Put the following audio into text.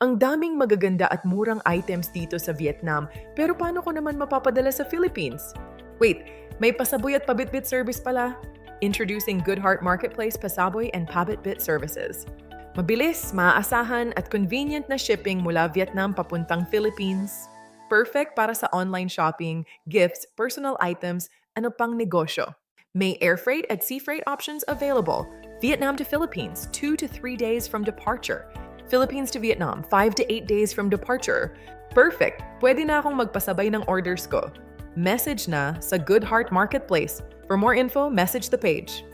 Ang daming magaganda at murang items dito sa Vietnam, pero paano ko naman mapapadala sa Philippines? Wait, may pasaboy at pabitbit service pala. Introducing Goodheart Marketplace Pasaboy and Pabitbit Services. Mabilis, maaasahan at convenient na shipping mula Vietnam papuntang Philippines. Perfect para sa online shopping, gifts, personal items, ano pang negosyo. May air freight at sea freight options available. Vietnam to Philippines, 2 to 3 days from departure. Philippines to Vietnam, 5 to 8 days from departure. Perfect! Pwede na akong magpasabay ng orders ko. Message na sa Goodheart Marketplace. For more info, message the page.